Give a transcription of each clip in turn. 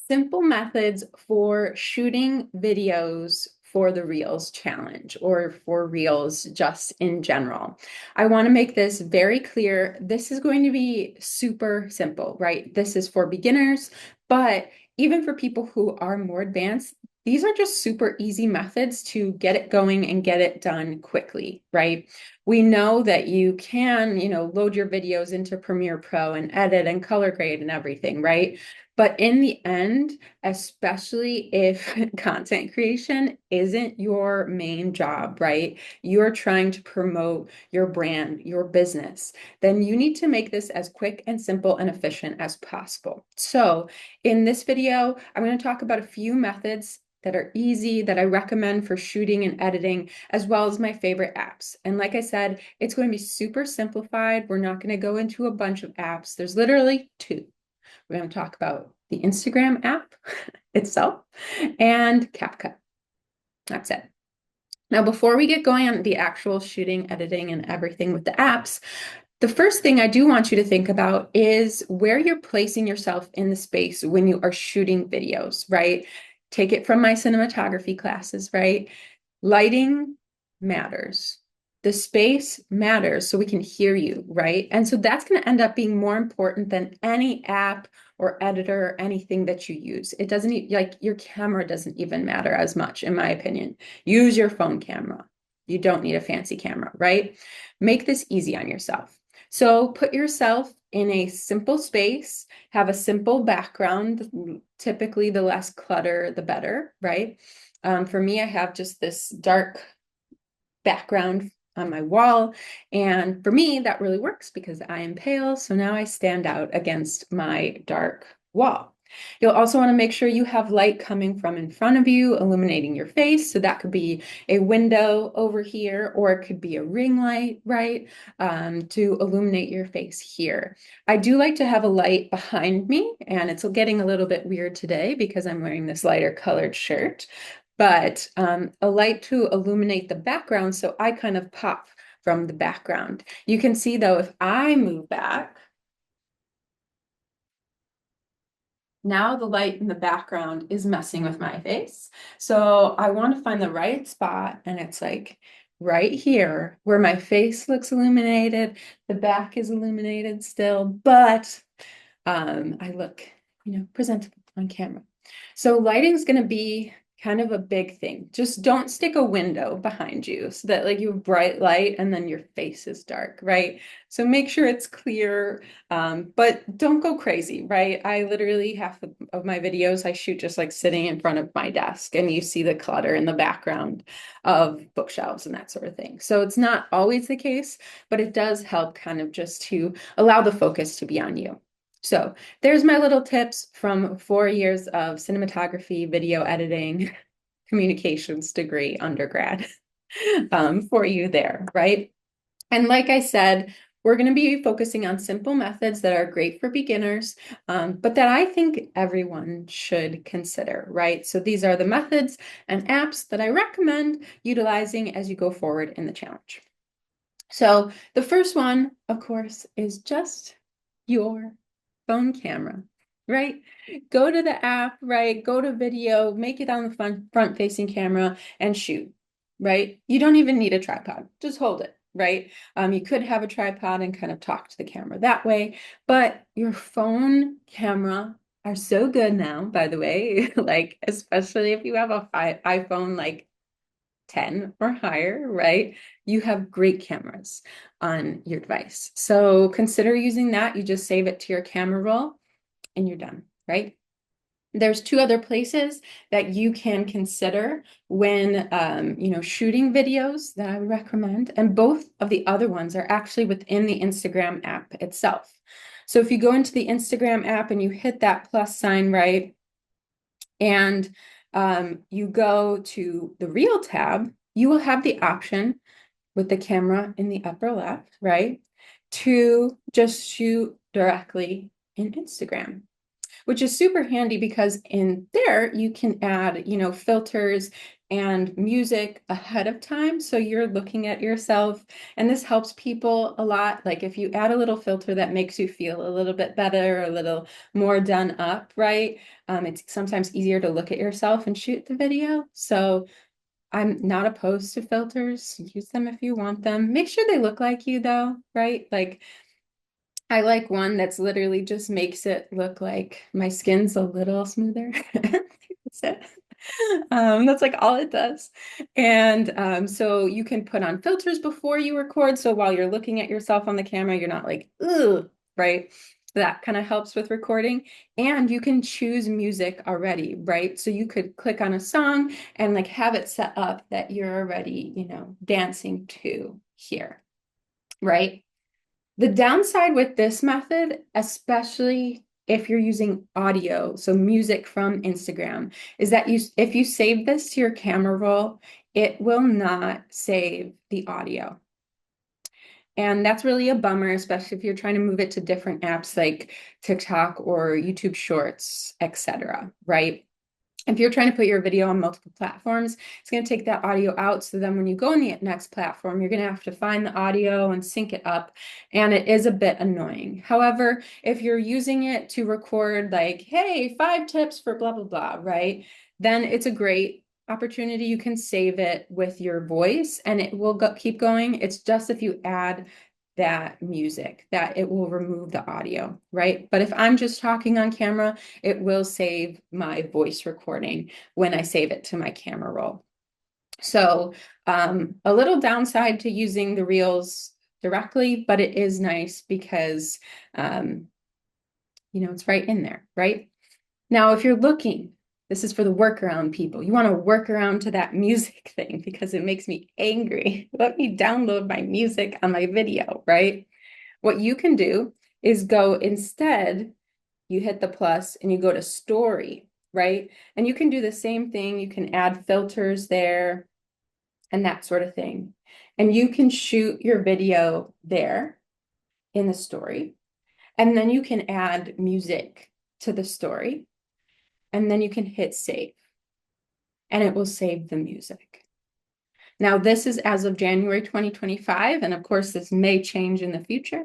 Simple methods for shooting videos for the Reels challenge or for Reels just in general. I want to make this very clear. This is going to be super simple, right? This is for beginners, but even for people who are more advanced, these are just super easy methods to get it going and get it done quickly, right? We know that you can, load your videos into Premiere Pro and edit and color grade and everything, right? But in the end, especially if content creation isn't your main job, right? You're trying to promote your brand, your business, then you need to make this as quick and simple and efficient as possible. So in this video, I'm going to talk about a few methods that are easy that I recommend for shooting and editing, as well as my favorite apps. And like I said, it's going to be super simplified. We're not going to go into a bunch of apps. There's literally two. We're going to talk about the Instagram app itself and CapCut. That's it. Now, before we get going on the actual shooting, editing, and everything with the apps, the first thing I do want you to think about is where you're placing yourself in the space when you are shooting videos, right? Take it from my cinematography classes, right? Lighting matters. The space matters so we can hear you, right? And so that's going to end up being more important than any app or editor or anything that you use. It doesn't like your camera doesn't even matter as much, in my opinion. Use your phone camera. You don't need a fancy camera, right? Make this easy on yourself. So put yourself in a simple space, have a simple background. Typically, the less clutter, the better, right? For me, I have just this dark background on my wall. And for me, that really works because I am pale. So now I stand out against my dark wall. You'll also want to make sure you have light coming from in front of you, illuminating your face. So that could be a window over here, or it could be a ring light, right? To illuminate your face here. I do like to have a light behind me, and it's getting a little bit weird today because I'm wearing this lighter colored shirt, but a light to illuminate the background so I kind of pop from the background. You can see though, if I move back, now the light in the background is messing with my face. So I want to find the right spot, and it's like right here where my face looks illuminated, the back is illuminated still, but I look, presentable on camera. So lighting is going to be kind of a big thing. Just don't stick a window behind you so that like you have bright light and then your face is dark, right? So make sure it's clear, but don't go crazy, right? I literally half of my videos I shoot just like sitting in front of my desk, and you see the clutter in the background of bookshelves and that sort of thing. So it's not always the case, but it does help kind of just to allow the focus to be on you. So there's my little tips from 4 years of cinematography, video editing, communications degree undergrad for you there, right? And like I said, we're going to be focusing on simple methods that are great for beginners, but that I think everyone should consider, right? So these are the methods and apps that I recommend utilizing as you go forward in the challenge. So the first one, of course, is just your phone camera, right? Go to the app, right? Go to video, make it on the front facing camera and shoot, right? You don't even need a tripod, just hold it, right? You could have a tripod and kind of talk to the camera that way, but your phone camera are so good now, by the way, like especially if you have a iPhone like 10 or higher, right? You have great cameras on your device. So consider using that. You just save it to your camera roll and you're done, right? There's two other places that you can consider when shooting videos that I would recommend, and both of the other ones are actually within the Instagram app itself. So if you go into the Instagram app and you hit that plus sign, right, and you go to the Reel tab, you will have the option with the camera in the upper left, right, to just shoot directly in Instagram. which is super handy because in there you can add, filters and music ahead of time. So you're looking at yourself, and this helps people a lot. Like if you add a little filter that makes you feel a little bit better, a little more done up, right? It's sometimes easier to look at yourself and shoot the video. So I'm not opposed to filters. Use them if you want them. Make sure they look like you though, right? Like I like one that's literally just makes it look like my skin's a little smoother. That's it. That's like all it does. And so you can put on filters before you record. So while you're looking at yourself on the camera, you're not like, ugh, right? That kind of helps with recording. And you can choose music already, right? So you could click on a song and like have it set up that you're already, dancing to here, right? The downside with this method, especially if you're using audio, so music from Instagram, is that if you save this to your camera roll, it will not save the audio. And that's really a bummer, especially if you're trying to move it to different apps like TikTok or YouTube Shorts, etc., right? If you're trying to put your video on multiple platforms, it's going to take that audio out. So then when you go on the next platform, you're going to have to find the audio and sync it up. And it is a bit annoying. However, if you're using it to record like, hey, 5 tips for blah, blah, blah, right? Then it's a great opportunity. You can save it with your voice and it will keep going. It's just if you add that music that it will remove the audio, right? But if I'm just talking on camera, it will save my voice recording when I save it to my camera roll. So a little downside to using the Reels directly, but it is nice because, it's right in there, right? Now, if you're looking, this is for the workaround people. You want to work around to that music thing because it makes me angry. Let me download my music on my video, right? What you can do is go instead, you hit the plus and you go to story, right? And you can do the same thing. You can add filters there and that sort of thing. And you can shoot your video there in the story. And then you can add music to the story. And then you can hit save. And it will save the music. Now, this is as of January 2025. And of course, this may change in the future.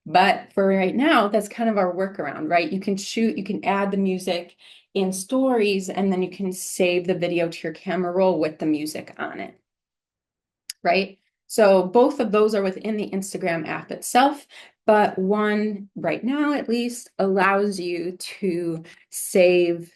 But for right now, that's kind of our workaround, right? You can shoot, you can add the music in stories, and then you can save the video to your camera roll with the music on it, right? So both of those are within the Instagram app itself, but one right now at least allows you to save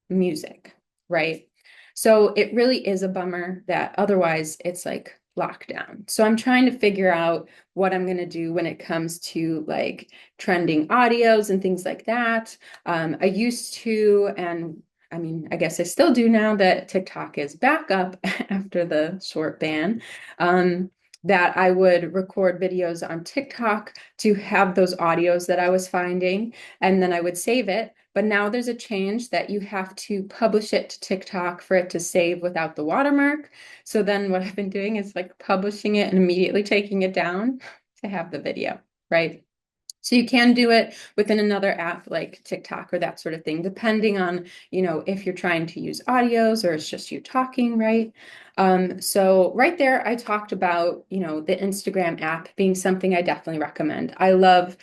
music, right? So it really is a bummer that otherwise it's like lockdown. So I'm trying to figure out what I'm going to do when it comes to like trending audios and things like that. I used to, and I mean, I guess I still do now that TikTok is back up after the short ban. That I would record videos on TikTok to have those audios that I was finding, and then I would save it. But now there's a change that you have to publish it to TikTok for it to save without the watermark. So then what I've been doing is like publishing it and immediately taking it down to have the video, right? So you can do it within another app like TikTok or that sort of thing, depending on, if you're trying to use audios or it's just you talking, right? So right there, I talked about, the Instagram app being something I definitely recommend. I love,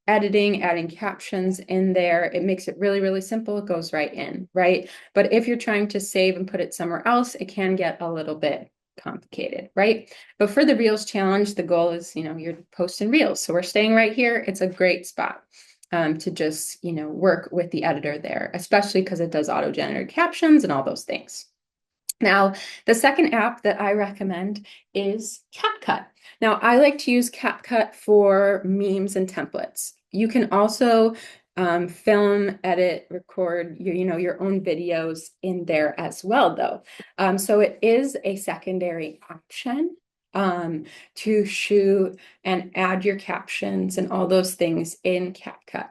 editing, adding captions in there. It makes it really, really simple. It goes right in, right? But if you're trying to save and put it somewhere else, it can get a little bit complicated, right? But for the Reels challenge, the goal is, you're posting Reels. So we're staying right here. It's a great spot to just, work with the editor there, especially because it does auto-generated captions and all those things. Now, the second app that I recommend is CapCut. Now, I like to use CapCut for memes and templates. You can also film, edit, record your own videos in there as well, though. So it is a secondary option to shoot and add your captions and all those things in CapCut.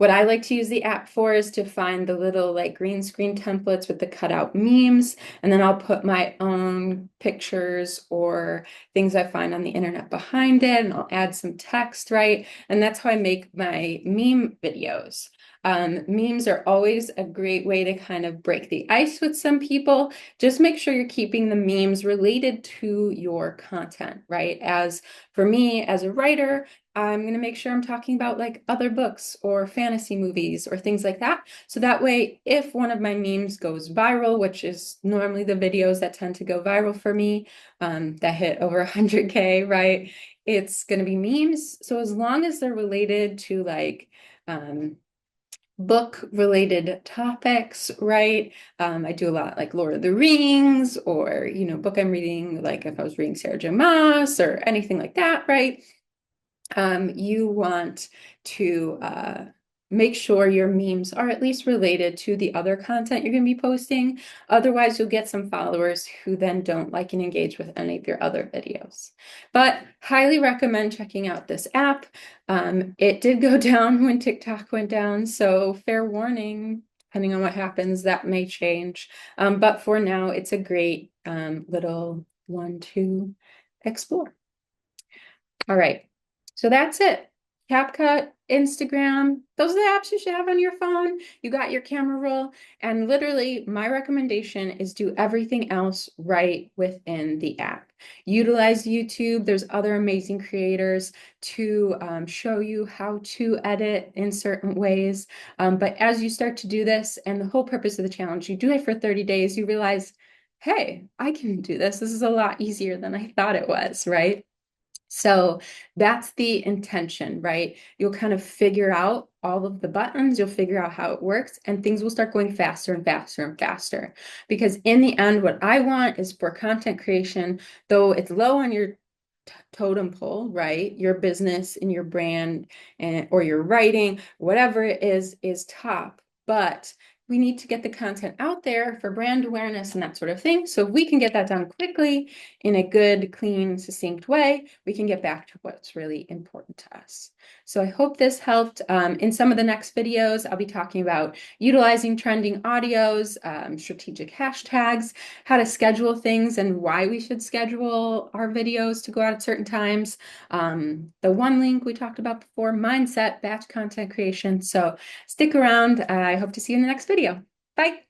What I like to use the app for is to find the little like green screen templates with the cutout memes, and then I'll put my own pictures or things I find on the internet behind it, and I'll add some text, right? And that's how I make my meme videos. Memes are always a great way to kind of break the ice with some people. Just make sure you're keeping the memes related to your content, right? As for me, as a writer, I'm going to make sure I'm talking about like other books or fantasy movies or things like that. So that way, if one of my memes goes viral, which is normally the videos that tend to go viral for me, that hit over 100K, right? It's going to be memes. So as long as they're related to like, book related topics, right? I do a lot like Lord of the Rings or, book I'm reading, like if I was reading Sarah J. Maas or anything like that, right? You want to make sure your memes are at least related to the other content you're going to be posting. Otherwise, you'll get some followers who then don't like and engage with any of your other videos. But highly recommend checking out this app. It did go down when TikTok went down, so fair warning, depending on what happens, that may change. But for now, it's a great little one to explore. All right. So that's it. CapCut, Instagram, those are the apps you should have on your phone. You got your camera roll. And literally, my recommendation is do everything else right within the app. Utilize YouTube. There's other amazing creators to show you how to edit in certain ways. But as you start to do this, and the whole purpose of the challenge, you do it for 30 days, you realize, hey, I can do this. This is a lot easier than I thought it was, right? So that's the intention, right? You'll kind of figure out all of the buttons, you'll figure out how it works, and things will start going faster and faster and faster. Because in the end, what I want is for content creation, though it's low on your totem pole, right? Your business and your brand and or your writing, whatever it is top. But we need to get the content out there for brand awareness and that sort of thing. So if we can get that done quickly in a good, clean, succinct way, we can get back to what's really important to us. So I hope this helped. In some of the next videos, I'll be talking about utilizing trending audios, strategic hashtags, how to schedule things and why we should schedule our videos to go out at certain times. The one link we talked about before, mindset, batch content creation. So stick around. I hope to see you in the next video. Bye.